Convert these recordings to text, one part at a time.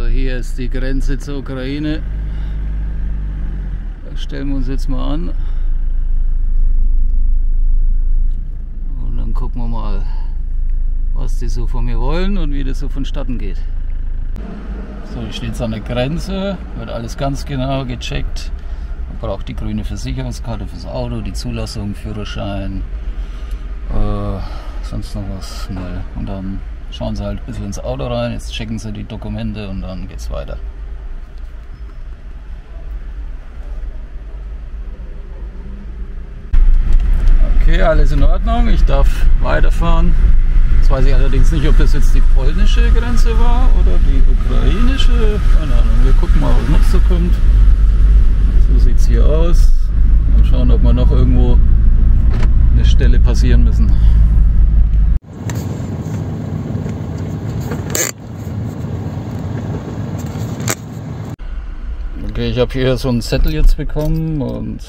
So, hier ist die Grenze zur Ukraine. Da stellen wir uns jetzt mal an. Und dann gucken wir mal, was die so von mir wollen und wie das so vonstatten geht. So, hier steht es an der Grenze, wird alles ganz genau gecheckt. Man braucht die grüne Versicherungskarte fürs Auto, die Zulassung, Führerschein, sonst noch was. Ne. Und dann schauen sie halt ein bisschen ins Auto rein, jetzt checken sie die Dokumente und dann geht's weiter. Okay, alles in Ordnung, ich darf weiterfahren. Jetzt weiß ich allerdings nicht, ob das jetzt die polnische Grenze war oder die ukrainische. Keine Ahnung, wir gucken mal, was noch so kommt. So sieht es hier aus. Mal schauen, ob wir noch irgendwo eine Stelle passieren müssen. Okay, ich habe hier so einen Zettel jetzt bekommen und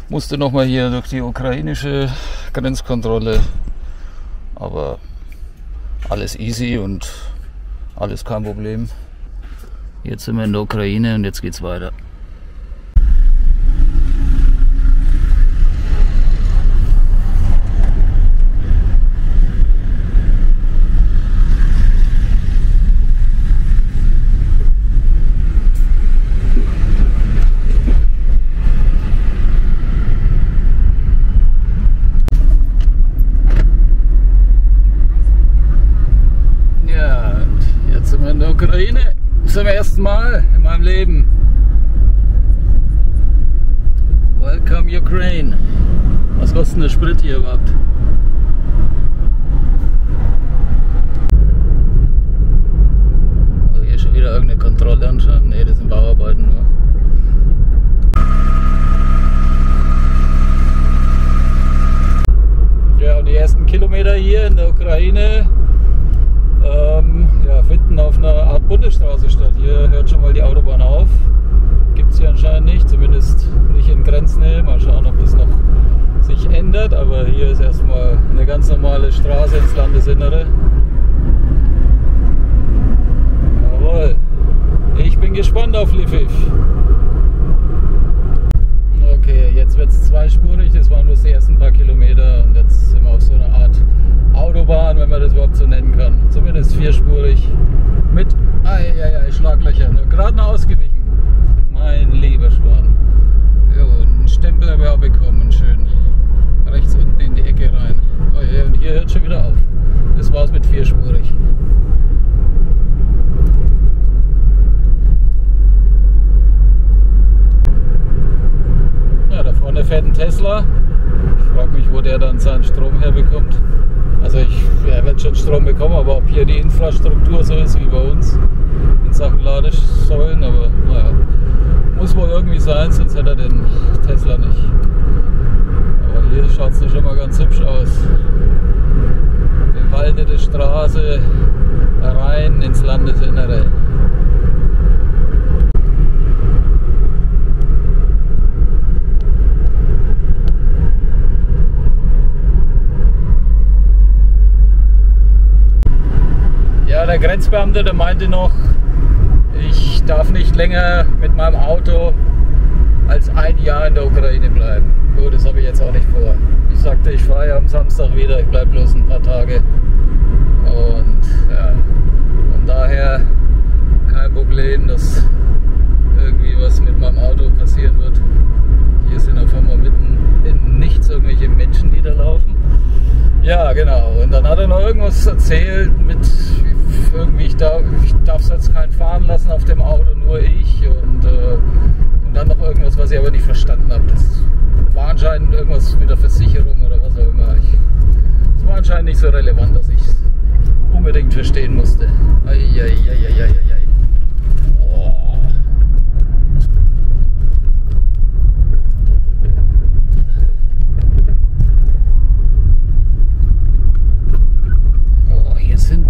musste nochmal hier durch die ukrainische Grenzkontrolle. Aber alles easy und alles kein Problem. Jetzt sind wir in der Ukraine und jetzt geht's weiter. Ukraine zum ersten Mal in meinem Leben. Welcome Ukraine. Was kostet denn der Sprit hier überhaupt? Also hier schon wieder irgendeine Kontrolle anscheinend. Ne, das sind Bauarbeiten nur. Ja, und die ersten Kilometer hier in der Ukraine finden auf einer Art Bundesstraße statt. Hier hört schon mal die Autobahn auf. Gibt es hier anscheinend nicht, zumindest nicht in Grenznähe. Mal schauen, ob das noch sich ändert. Aber hier ist erstmal eine ganz normale Straße ins Landesinnere. Jawohl. Ich bin gespannt auf Lviv. Okay, jetzt wird es zweispurig. Das waren bloß die ersten paar Kilometer. Und jetzt sind wir auf so einer Art Autobahn, wenn man das überhaupt so nennen kann. Zumindest vierspurig mit Schlaglöchern. Gerade noch ausgewichen. Mein lieber Schwan. Jo, einen Stempel habe ich auch bekommen. Schön. Rechts unten in die Ecke rein. Oh ja, und hier hört schon wieder auf. Das war's mit vierspurig. Ja, da vorne fährt ein Tesla. Ich frage mich, wo der dann seinen Strom herbekommt. Also er wird schon Strom bekommen, aber ob hier die Infrastruktur so ist wie bei uns in Sachen Ladesäulen, aber naja, muss wohl irgendwie sein, sonst hätte er den Tesla nicht. Aber hier schaut es schon mal ganz hübsch aus. Bewaldete Straße rein ins Landesinnere. Der Grenzbeamte, der meinte noch, ich darf nicht länger mit meinem Auto als ein Jahr in der Ukraine bleiben. Gut, das habe ich jetzt auch nicht vor. Ich sagte, ich fahre ja am Samstag wieder, ich bleibe bloß ein paar Tage. Und ja, von daher kein Problem, dass irgendwie was mit meinem Auto passieren wird. Hier sind auf einmal mitten in nichts irgendwelche Menschen, die da laufen. Ja, genau. Und dann hat er noch irgendwas erzählt mit irgendwie, ich darf es jetzt keinen fahren lassen auf dem Auto, nur ich. Und dann noch irgendwas, was ich aber nicht verstanden habe. Das war anscheinend irgendwas mit der Versicherung oder was auch immer. Es war anscheinend nicht so relevant, dass ich es unbedingt verstehen musste. Oh. Oh, hier sind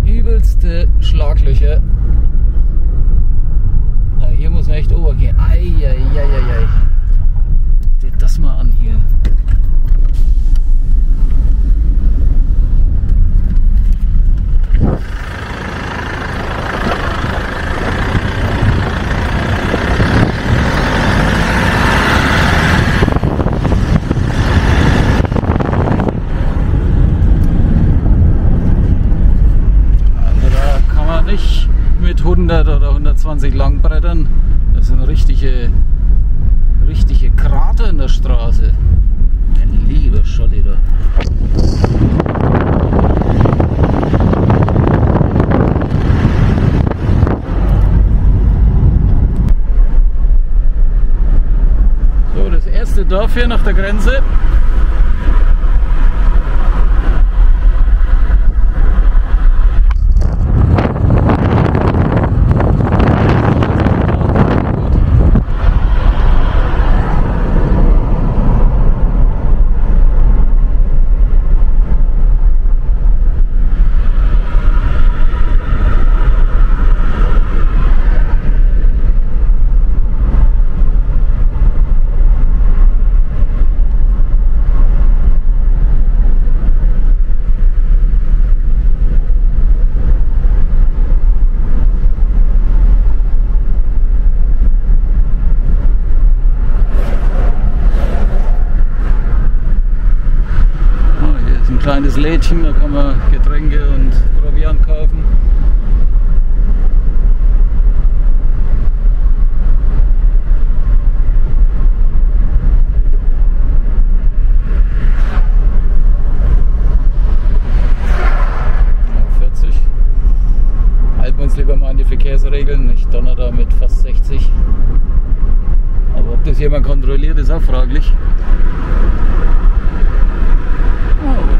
übelste Schlaglöcher. Aber hier muss man echt overgehen. Seht das mal an hier. 100 oder 120 Langbrettern. Das sind richtige Krater in der Straße. Mein lieber Scholli da. So, das erste Dorf hier nach der Grenze. Kleines Lädchen, da kann man Getränke und Proviant kaufen. Ja, 40. Halten wir uns lieber mal an die Verkehrsregeln, ich donner da mit fast 60. Aber ob das jemand kontrolliert, ist auch fraglich.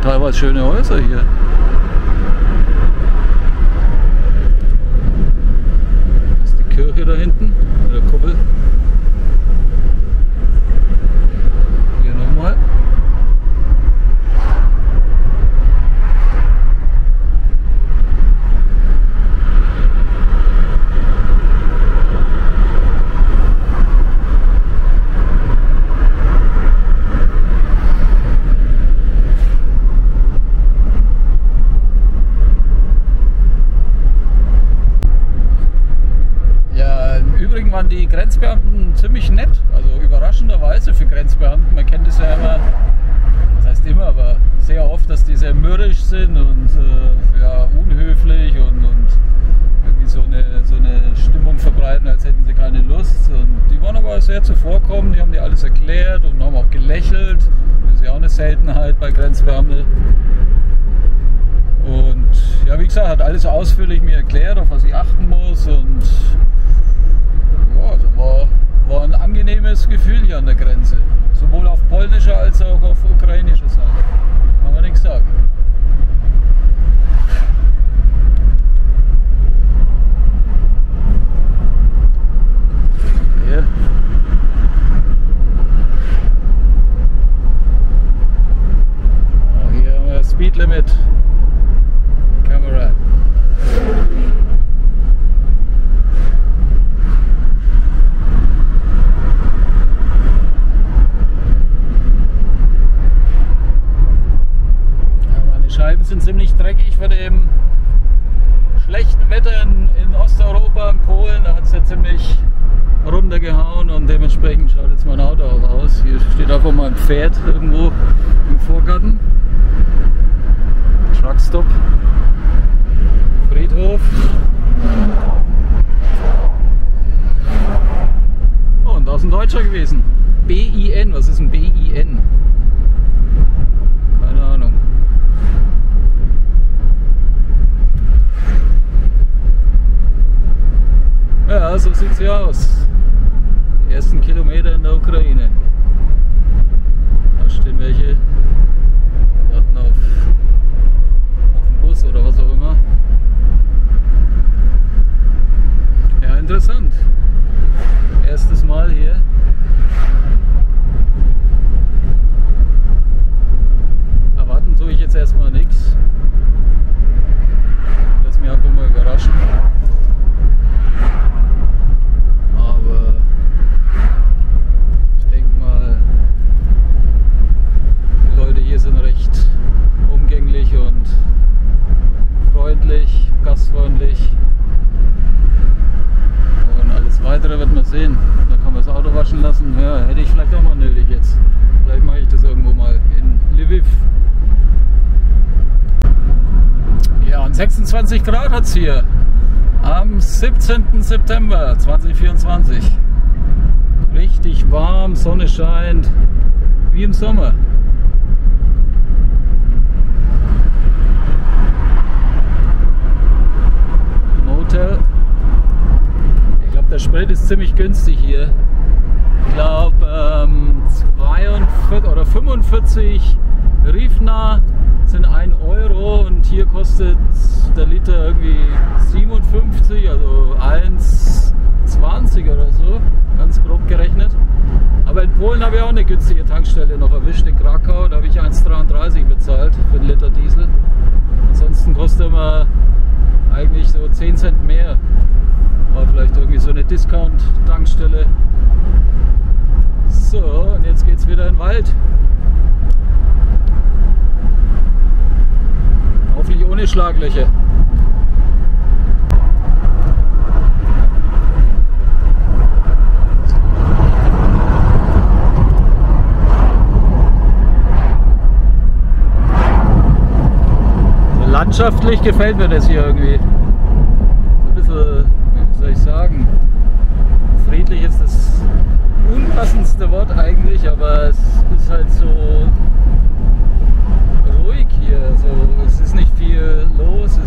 Teilweise schöne Häuser hier. Das ist die Kirche da hinten, mit der Kuppel. Hier nochmal. Waren die Grenzbeamten ziemlich nett, also überraschenderweise für Grenzbeamten. Man kennt es ja immer, das heißt immer, aber sehr oft, dass die sehr mürrisch sind und ja, unhöflich und irgendwie so eine Stimmung verbreiten, als hätten sie keine Lust. Und die waren aber sehr zuvorkommend, die haben dir alles erklärt und haben auch gelächelt. Das ist ja auch eine Seltenheit bei Grenzbeamten. Und ja, wie gesagt, hat alles ausführlich mir erklärt, auf was ich achten muss. Und ja, also war ein angenehmes Gefühl hier an der Grenze. Sowohl auf polnischer als auch auf ukrainischer Seite. Kann man nichts sagen. Hier. Oh, hier haben wir Speed Limit. Kamera. Sind ziemlich dreckig bei dem schlechten Wetter in Osteuropa, in Polen. Da hat es ja ziemlich runtergehauen und dementsprechend schaut jetzt mein Auto auch aus. Hier steht einfach mal ein Pferd irgendwo im Vorgarten. Truckstop. Friedhof. Oh, und da ist ein Deutscher gewesen. BIN, was ist ein BIN? Keine Ahnung. Ja, so sieht es hier aus. Die ersten Kilometer in der Ukraine. Da stehen welche, warten auf den Bus oder was auch immer. Ja, interessant. Erstes Mal hier. Erwarten tue ich jetzt erstmal nichts. Lass mich einfach mal überraschen. Sind recht umgänglich und freundlich, gastfreundlich und alles weitere wird man sehen. Da kann man das Auto waschen lassen. Ja, hätte ich vielleicht auch mal nötig jetzt. Vielleicht mache ich das irgendwo mal in Lviv. Ja, und 26 Grad hat es hier. Am 17. September 2024. Richtig warm, Sonne scheint, wie im Sommer. Motel. Ich glaube, der Sprit ist ziemlich günstig hier. Ich glaube 42 oder 45 Riefner sind 1 Euro und hier kostet der Liter irgendwie 57, also 1,20 oder so, ganz grob gerechnet. Aber in Polen habe ich auch eine günstige Tankstelle noch erwischt, in Krakau, da habe ich 1,33 bezahlt für einen Liter Diesel. Ansonsten kostet immer eigentlich so 10 Cent mehr, war vielleicht irgendwie so eine Discount-Tankstelle. So, und jetzt geht es wieder in den Wald. Hoffentlich ohne Schlaglöcher. Landschaftlich gefällt mir das hier irgendwie. Ein bisschen, wie soll ich sagen, friedlich ist das unpassendste Wort eigentlich, aber es ist halt so ruhig hier. Also, es ist nicht viel los,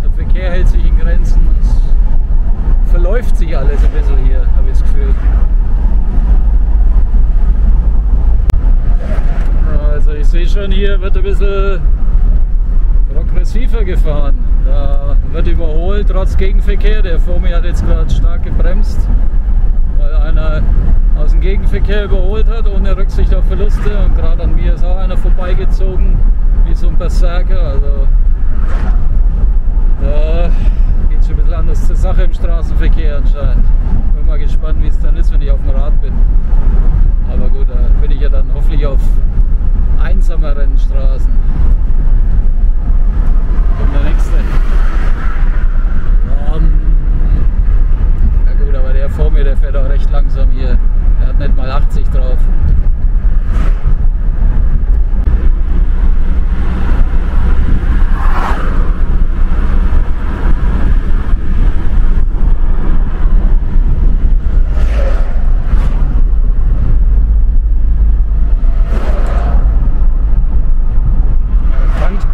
der Verkehr hält sich in Grenzen, es verläuft sich alles ein bisschen hier, habe ich das Gefühl. Also ich sehe schon, hier wird ein bisschen progressiver gefahren. Da wird überholt, trotz Gegenverkehr. Der vor mir hat jetzt gerade stark gebremst, weil einer aus dem Gegenverkehr überholt hat, ohne Rücksicht auf Verluste. Und gerade an mir ist auch einer vorbeigezogen, wie so ein Berserker. Also da geht es schon ein bisschen anders zur Sache im Straßenverkehr anscheinend. Bin mal gespannt, wie es dann ist, wenn ich auf dem Rad bin. Aber gut, da bin ich ja dann hoffentlich auf einsameren Straßen. Kommt der nächste. Ja gut, aber der vor mir, der fährt auch recht langsam hier. Der hat nicht mal 80 drauf.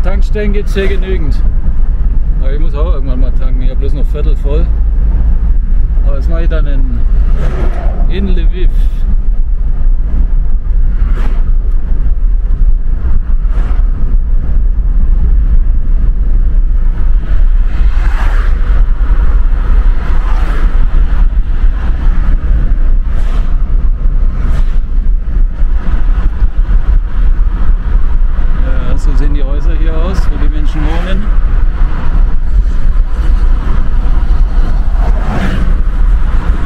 Tankstellen gibt es hier genügend. Aber ich muss auch irgendwann mal tanken. Ich habe bloß noch Viertel voll. Aber das mache ich dann in Lviv. So sehen die Häuser hier aus, wo die Menschen wohnen.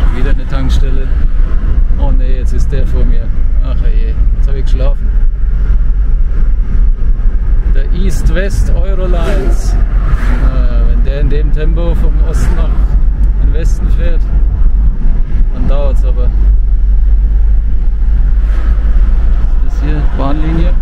Schon wieder eine Tankstelle. Oh ne, jetzt ist der vor mir. Ach je, jetzt habe ich geschlafen. Der East-West Eurolines. Wenn der in dem Tempo vom Osten nach den Westen fährt, dann dauert es aber. Was ist das hier? Bahnlinie.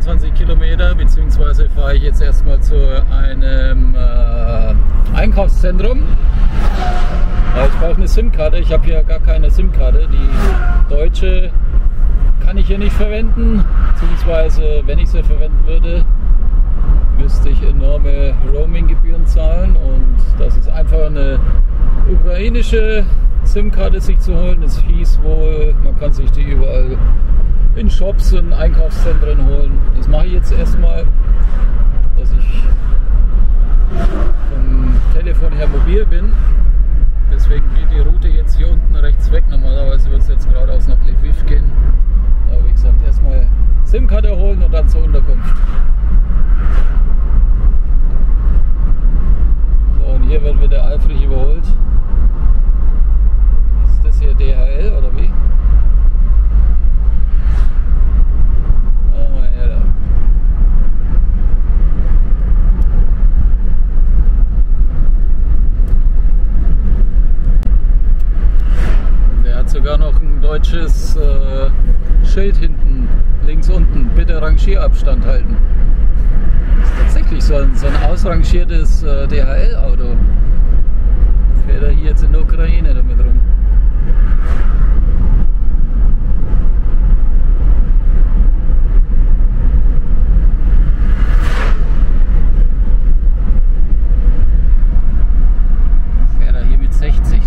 22 Kilometer, beziehungsweise fahre ich jetzt erstmal zu einem Einkaufszentrum. Ich brauche eine SIM-Karte, ich habe hier gar keine SIM-Karte. Die deutsche kann ich hier nicht verwenden, beziehungsweise wenn ich sie verwenden würde, müsste ich enorme Roaming-Gebühren zahlen, und das ist einfach eine ukrainische SIM-Karte sich zu holen. Es hieß wohl, man kann sich die überall in Shops und Einkaufszentren holen. Das mache ich jetzt erstmal, dass ich vom Telefon her mobil bin. Deswegen geht die Route jetzt hier unten rechts weg. Normalerweise wird es jetzt geradeaus nach Lviv gehen. Aber wie gesagt, erstmal SIM-Karte holen und dann zur Unterkunft. So, und hier wird wieder eifrig überholt. Ist das hier DHL oder wie? Oh, ja, da. Der hat sogar noch ein deutsches Schild hinten, links unten, bitte Rangierabstand halten. Das ist tatsächlich so ein ausrangiertes DHL-Auto. Fährt er hier jetzt in der Ukraine damit rum. Fährt er hier mit 60. Ne?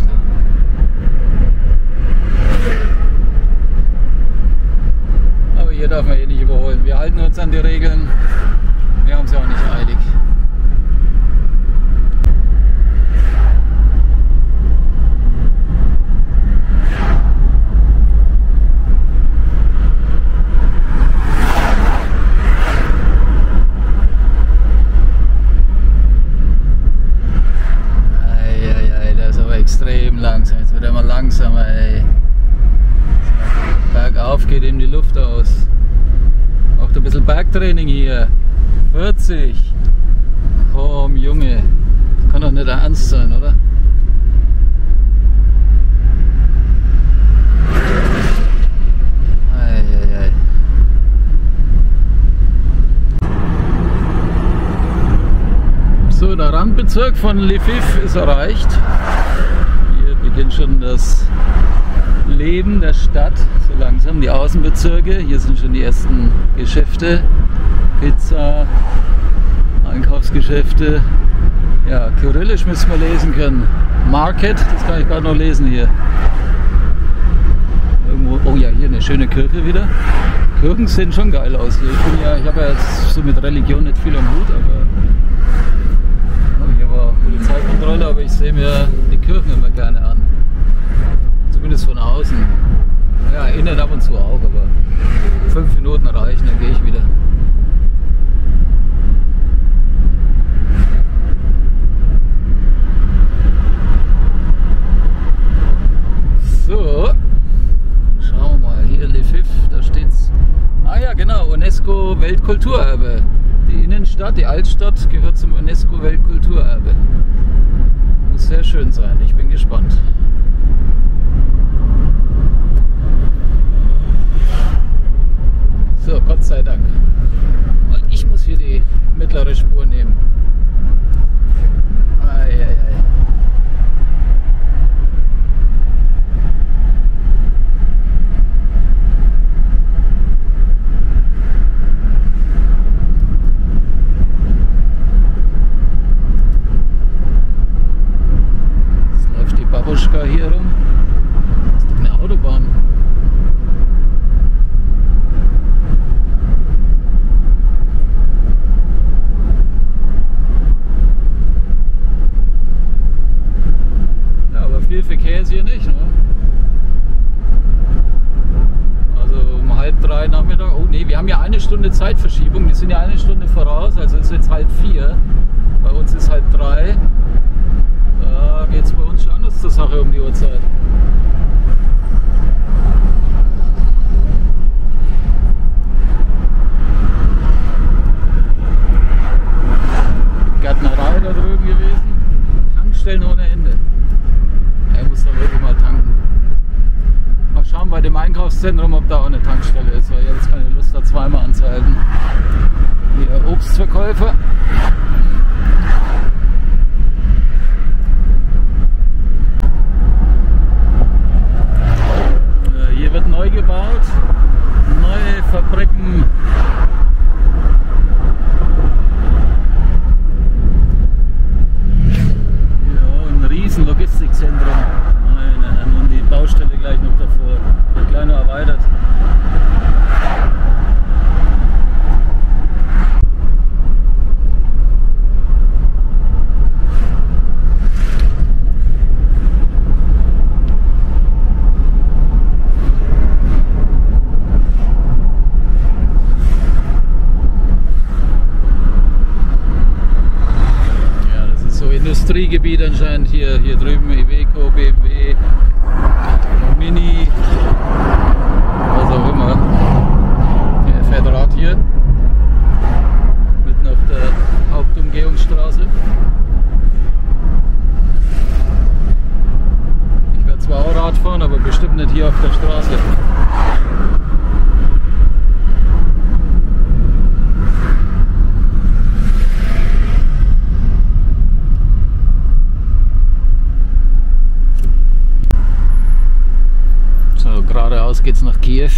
Aber hier darf man eh nicht überholen. Wir halten uns an die Regeln. Wir haben es ja auch nicht eilig. Eieiei, der ist aber extrem langsam. Jetzt wird er immer langsamer, ey. Bergauf geht ihm die Luft aus. Macht ein bisschen Bergtraining hier. 40. Komm, Junge. Das kann doch nicht ernst sein, oder? Eieiei. So, der Randbezirk von Lviv ist erreicht. Hier beginnt schon das Leben der Stadt, so langsam die Außenbezirke. Hier sind schon die ersten Geschäfte, Pizza, Einkaufsgeschäfte. Ja, Kyrillisch müssen wir lesen können. Market, das kann ich gerade noch lesen hier. Irgendwo, oh ja, hier eine schöne Kirche wieder. Kirchen sehen schon geil aus hier. Ich habe ja jetzt so mit Religion nicht viel am Hut, aber hier war Polizeikontrolle, aber ich sehe mir die Kirchen immer gerne an. Zumindest von außen. Ja, innen ab und zu auch, aber 5 Minuten reichen, dann gehe ich wieder. So, schauen wir mal, hier Lviv, da steht's. Ah ja, genau, UNESCO Weltkulturerbe. Die Innenstadt, die Altstadt gehört zum UNESCO Weltkulturerbe. Muss sehr schön sein, ich bin gespannt. So, Gott sei Dank. Und ich muss hier die mittlere Spur nehmen. Eieiei. Jetzt läuft die Babuschka hier rum. Das ist doch eine Autobahn. Viel Verkehr ist hier nicht, ne? Also um 2:30 Nachmittag. Oh ne, wir haben ja 1 Stunde Zeitverschiebung. Die sind ja 1 Stunde voraus, also ist jetzt 3:30. Bei uns ist 2:30. Da geht es bei uns schon anders zur Sache um die Uhrzeit. Gärtnerei da drüben gewesen. Tankstellen ohne Ende. Er muss dann wirklich mal tanken. Mal schauen, bei dem Einkaufszentrum, ob da auch eine Tankstelle ist, weil jetzt keine Lust da zweimal anzuhalten. Hier Obstverkäufer. Hier wird neu gebaut, neue Fabriken. Ja, ein riesen Logistikzentrum. Nein, und die Baustelle gleich noch davor. Wird gleich noch erweitert. Industriegebiet anscheinend hier drüben, Iveco, BMW, Mini, was auch immer. Er fährt Rad hier, mitten auf der Hauptumgehungsstraße. Ich werde zwar auch Rad fahren, aber bestimmt nicht hier auf der Straße. Geradeaus geht es nach Kiew.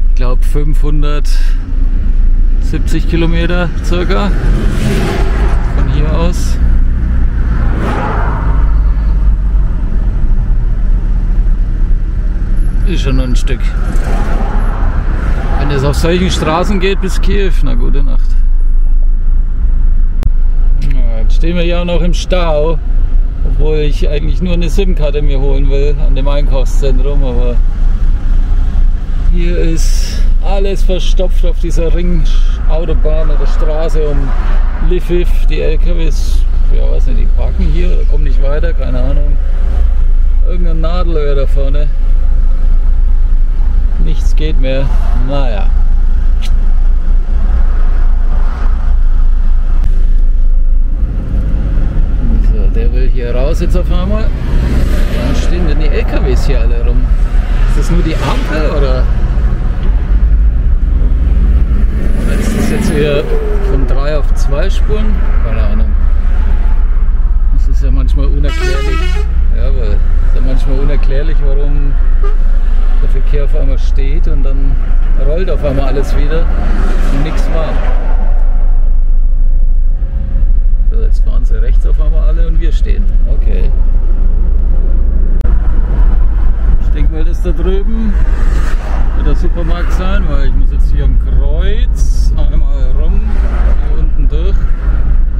Ich glaube 570 Kilometer circa von hier aus. Ist schon noch ein Stück. Wenn es auf solchen Straßen geht bis Kiew, na gute Nacht. Ja, jetzt stehen wir hier auch noch im Stau. Obwohl ich eigentlich nur eine SIM-Karte mir holen will an dem Einkaufszentrum, aber hier ist alles verstopft auf dieser Ringautobahn oder Straße um Lviv. Die LKWs, ja weiß nicht, die parken hier oder kommen nicht weiter, keine Ahnung. Irgendein Nadelöhr da vorne. Nichts geht mehr. Naja. Der will hier raus jetzt auf einmal. Warum stehen denn die LKWs hier alle rum? Ist das nur die Ampel oder ist das jetzt hier von 3 auf 2 Spuren? Keine Ahnung. Das ist ja manchmal unerklärlich. Ja, aber ist ja manchmal unerklärlich, warum der Verkehr auf einmal steht und dann rollt auf einmal alles wieder und nichts war. Jetzt fahren sie rechts auf einmal alle und wir stehen. Okay. Ich denke mal, das da drüben wird der Supermarkt sein, weil ich muss jetzt hier am Kreuz einmal rum, hier unten durch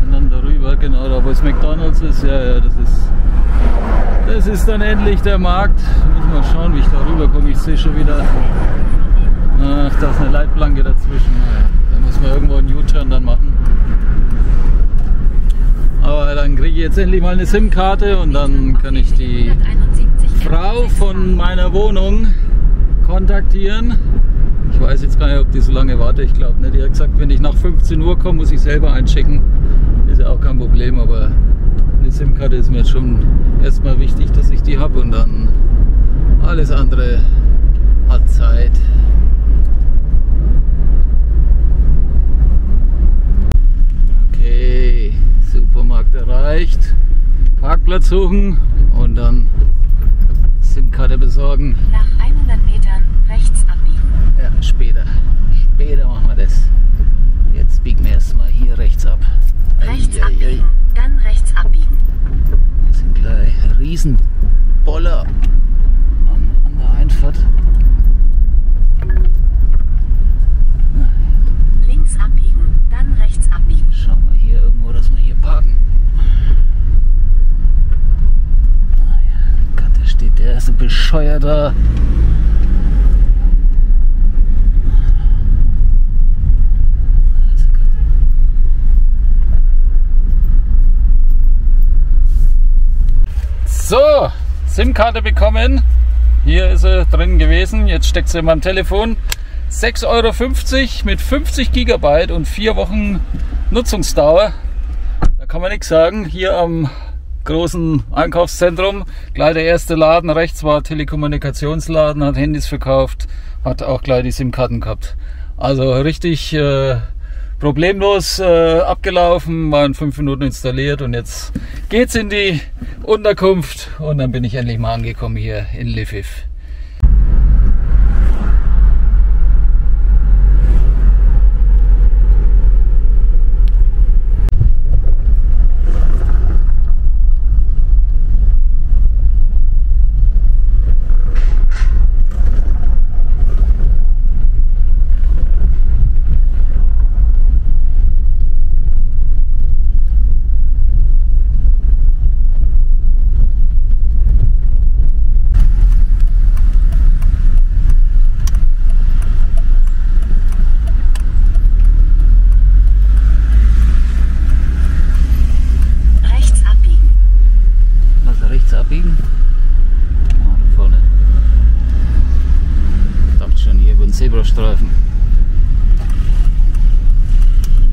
und dann darüber, genau da wo es McDonald's ist. Ja, das ist dann endlich der Markt. Müssen wir mal schauen, wie ich da rüber komme. Ich sehe schon wieder, ach, da ist eine Leitplanke dazwischen. Naja, da muss man irgendwo einen U-Turn dann machen. Aber dann kriege ich jetzt endlich mal eine SIM-Karte und dann kann ich die Frau von meiner Wohnung kontaktieren. Ich weiß jetzt gar nicht, ob die so lange wartet. Ich glaube nicht. Die hat gesagt, wenn ich nach 15 Uhr komme, muss ich selber einschicken. Ist ja auch kein Problem, aber eine SIM-Karte ist mir jetzt schon erstmal wichtig, dass ich die habe und dann alles andere hat Zeit. Okay. Supermarkt erreicht, Parkplatz suchen und dann SIM-Karte besorgen. Nach 100 Metern rechts abbiegen. Ja, später machen wir das. Jetzt biegen wir erstmal hier rechts ab. Rechts abbiegen, dann rechts abbiegen. Wir sind gleich Riesenboller an der Einfahrt. Links abbiegen, dann rechts abbiegen. Schauen wir hier irgendwo, dass wir hier parken. Gott, da steht der so bescheuert da. So, SIM-Karte bekommen. Hier ist sie drin gewesen. Jetzt steckt sie in meinem Telefon. 6,50 € mit 50 GB und 4 Wochen Nutzungsdauer. Da kann man nichts sagen. Hier am großen Einkaufszentrum. Gleich der erste Laden rechts war Telekommunikationsladen, hat Handys verkauft, hat auch gleich die SIM-Karten gehabt. Also richtig problemlos abgelaufen, waren 5 Minuten installiert und jetzt geht's in die Unterkunft und dann bin ich endlich mal angekommen hier in Lviv. Abbiegen. Ah, da vorne. Ich dachte schon hier über den Zebrastreifen.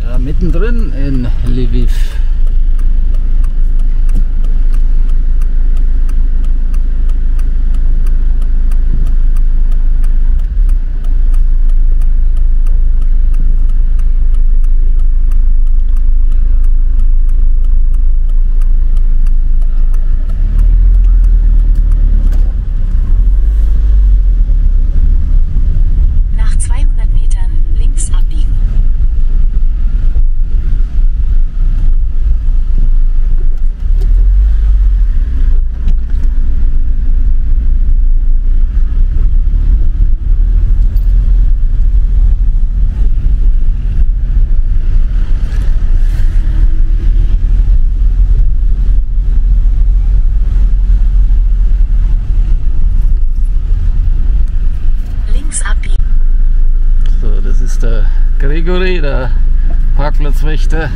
Ja, mittendrin in Lviv. So, das ist der Grigori, der Parkplatzwächter.